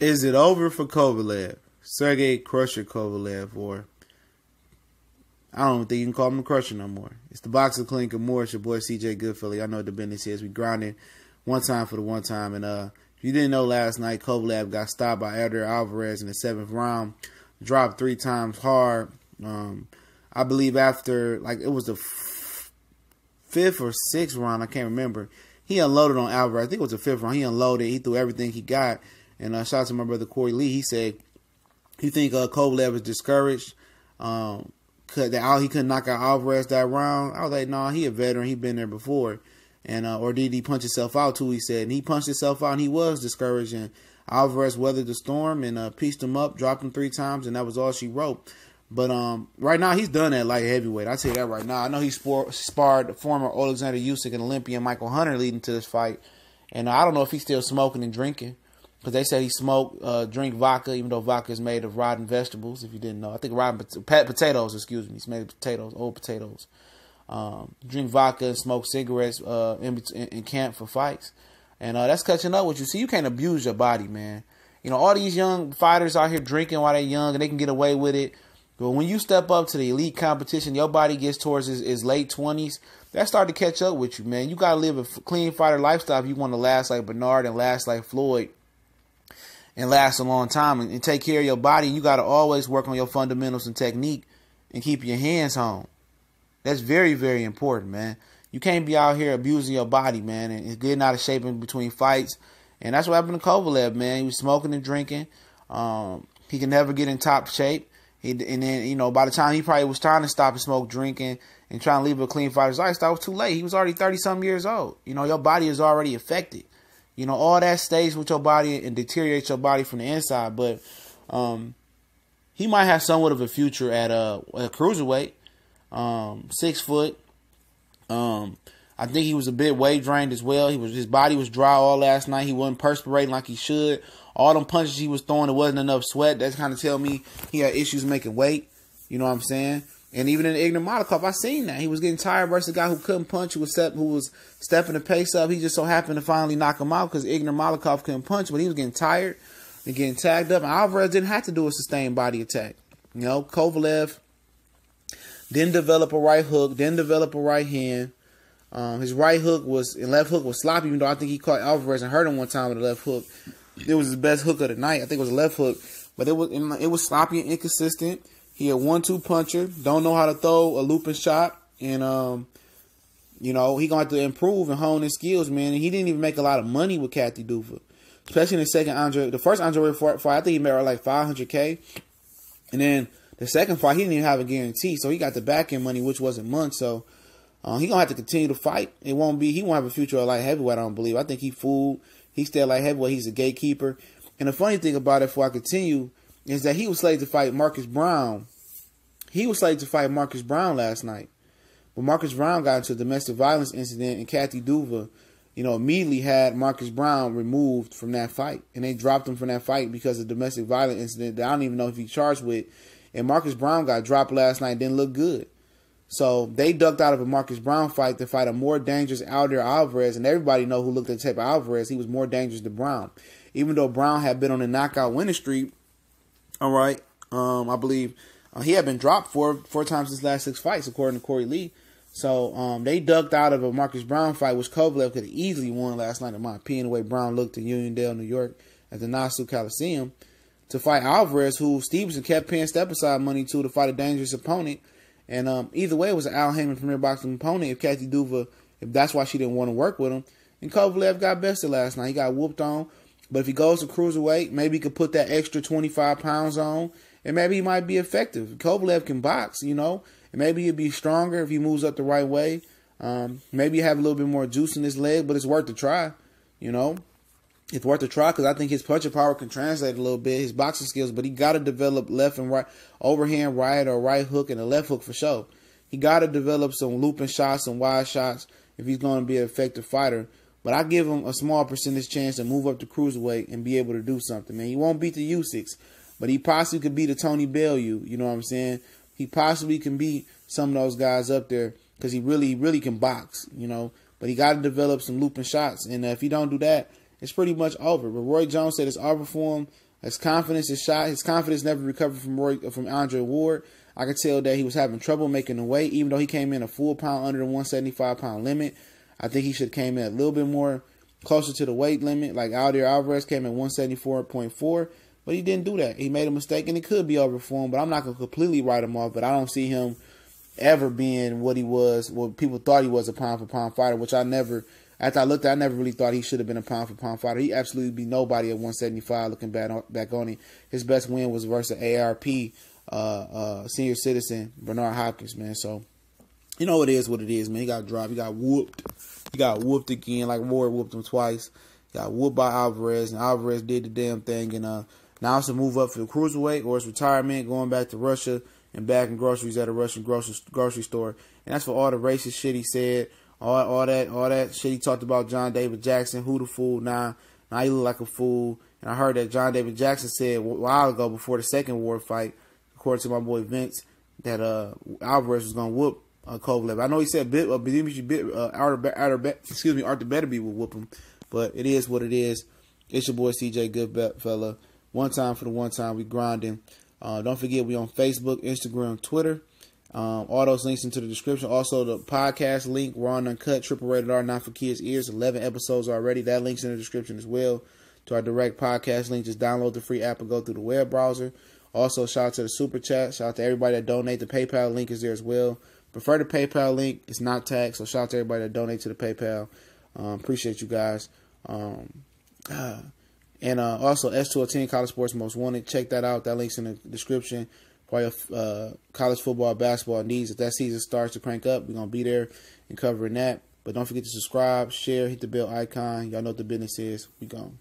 Is it over for Kovalev? Sergey Crusher Kovalev, or I don't think you can call him a Crusher no more. It's the Boxer Clink of more. It's your boy CJ Goodfellas. I know what the business is. We grinding one time for the one time. And if you didn't know, last night Kovalev got stopped by Eleider Alvarez in the 7th round. Dropped 3 times hard. I believe after, like, it was the 5th or 6th round, I can't remember. He unloaded on Alvarez. I think it was the 5th round. He unloaded. He threw everything he got. And shout out to my brother Corey Lee. He said he think Kovalev is discouraged. He couldn't knock out Alvarez that round. I was like, nah, he a veteran. He been there before. And or did he punch himself out too? He said, and he punched himself out, and he was discouraged. And Alvarez weathered the storm and pieced him up, dropped him 3 times, and that was all she wrote. But right now he's done at light heavyweight. I tell you that right now. I know he sparred former Alexander Usyk and Olympian Michael Hunter leading to this fight, and I don't know if he's still smoking and drinking, because they said he smoked, drink vodka, even though vodka is made of rotten vegetables. If you didn't know, I think rotten potatoes. Excuse me, it's made of potatoes, old potatoes. Drink vodka and smoke cigarettes in camp for fights, and that's catching up with you. See, you can't abuse your body, man. You know, all these young fighters out here drinking while they're young, and they can get away with it. But when you step up to the elite competition, your body gets towards his late 20s. That started to catch up with you, man. You got to live a clean fighter lifestyle if you want to last like Bernard and last like Floyd and last a long time and take care of your body. You got to always work on your fundamentals and technique and keep your hands home. That's very, very important, man. You can't be out here abusing your body, man, and getting out of shape in between fights. And that's what happened to Kovalev, man. He was smoking and drinking. He can never get in top shape. And then, you know, by the time he probably was trying to stop and smoke, drinking, and trying to live a clean fighter's lifestyle, it was too late. He was already 30-something years old. You know, your body is already affected. You know, all that stays with your body and deteriorates your body from the inside. But he might have somewhat of a future at Cruiserweight. 6 foot. I think he was a bit weight drained as well. His body was dry all last night. He wasn't perspirating like he should. All them punches he was throwing, there wasn't enough sweat. That's kind of tell me he had issues making weight. You know what I'm saying? And even in the Igor Malakov, I seen that. He was getting tired versus a guy who couldn't punch, who was stepping the pace up. He just so happened to finally knock him out because Igor Malakov couldn't punch, but he was getting tired and getting tagged up. And Alvarez didn't have to do a sustained body attack. You know, Kovalev didn't develop a right hook, didn't develop a right hand. His right hook and left hook was sloppy, even though I think he caught Alvarez and hurt him one time with a left hook. It was his best hook of the night. I think it was a left hook, but it was sloppy and inconsistent. He a 1-2 puncher, don't know how to throw a looping shot, and you know, he gonna have to improve and hone his skills, man. And he didn't even make a lot of money with Kathy Duva, especially in the first Andre fight. I think he made like $500K, and then the second fight he didn't even have a guarantee, so he got the back end money, which wasn't much. So he gonna have to continue to fight. He won't have a future at light heavyweight. I don't believe. I think he fooled. He's still like heavyweight. He's a gatekeeper. And the funny thing about it, before I continue, is that he was slated to fight Marcus Brown. He was slated to fight Marcus Brown last night. But Marcus Brown got into a domestic violence incident, and Kathy Duva, you know, immediately had Marcus Brown removed from that fight. And they dropped him from that fight because of domestic violence incident that I don't even know if he's charged with. And Marcus Brown got dropped last night, didn't look good. So they ducked out of a Marcus Brown fight to fight a more dangerous Eleider Alvarez, and everybody know who looked at the tape of Alvarez. He was more dangerous than Brown, even though Brown had been on a knockout winning streak. All right, I believe he had been dropped four times his last 6 fights, according to Corey Lee. So they ducked out of a Marcus Brown fight, which Kovalev could have easily won last night, in my opinion, the way Brown looked in Uniondale, New York, at the Nassau Coliseum, to fight Alvarez, who Stevenson kept paying step-aside money to fight a dangerous opponent. And either way, it was an Al Heyman premier boxing opponent. If Kathy Duva, if that's why she didn't want to work with him. And Kovalev got bested last night. He got whooped on. But if he goes to Cruiserweight, maybe he could put that extra 25 pounds on, and maybe he might be effective. Kovalev can box, you know, and maybe he'll be stronger if he moves up the right way. Maybe have a little bit more juice in his leg, but it's worth a try, you know. It's worth a try because I think his punching power can translate a little bit, his boxing skills, but he got to develop left and right, overhand right or right hook and a left hook for sure. He got to develop some looping shots, some wide shots if he's going to be an effective fighter. But I give him a small percentage chance to move up to Cruiserweight and be able to do something, man. He won't beat the Usyks, but he possibly could beat a Tony Bellew, you know what I'm saying? He possibly can beat some of those guys up there because he really can box, you know. But he got to develop some looping shots, and if he don't do that, it's pretty much over. But Roy Jones said it's over for him. His confidence is shot. His confidence never recovered from Andre Ward. I could tell that he was having trouble making the weight, even though he came in a full pound under the 175-pound limit. I think he should have came in a little bit more closer to the weight limit. Like Alvarez came in 174.4, but he didn't do that. He made a mistake, and it could be over for him, but I'm not going to completely write him off, but I don't see him ever being what he was, what people thought he was, a pound-for-pound fighter, which I never, after I looked at it, I never really thought he should have been a pound-for-pound fighter. He absolutely be nobody at 175 looking back on it. His best win was versus ARP, senior citizen, Bernard Hopkins, man. So, you know it is what it is, man. He got dropped. He got whooped. He got whooped again, like Ward whooped him twice. He got whooped by Alvarez, and Alvarez did the damn thing. And now it's a move up for the Cruiserweight or it's retirement, going back to Russia and bagging groceries at a Russian grocery store. And that's for all the racist shit he said, all that shit he talked about John David Jackson. Who the fool? Now he look like a fool. And I heard that John David Jackson said a while ago before the second war fight, according to my boy Vince, that Alvarez was gonna whoop Kovalev. I know he said Arthur Betterby will whoop him, but it is what it is. It's your boy CJ Goodfella. One time for the one time, we grinding. Don't forget we on Facebook, Instagram, Twitter. All those links into the description. Also the podcast link. We're on Uncut, Triple Rated R, not for kids' ears. 11 episodes already. That link's in the description as well. To our direct podcast link, just download the free app and go through the web browser. Also, shout out to the super chat. Shout out to everybody that donate. The PayPal link is there as well. Prefer the PayPal link. It's not taxed. So shout out to everybody that donate to the PayPal. Appreciate you guys. And also S210 College Sports Most Wanted. Check that out. That link's in the description for your college football, basketball needs. If that season starts to crank up, we're going to be there and covering that. But don't forget to subscribe, share, hit the bell icon. Y'all know what the business is. We gone.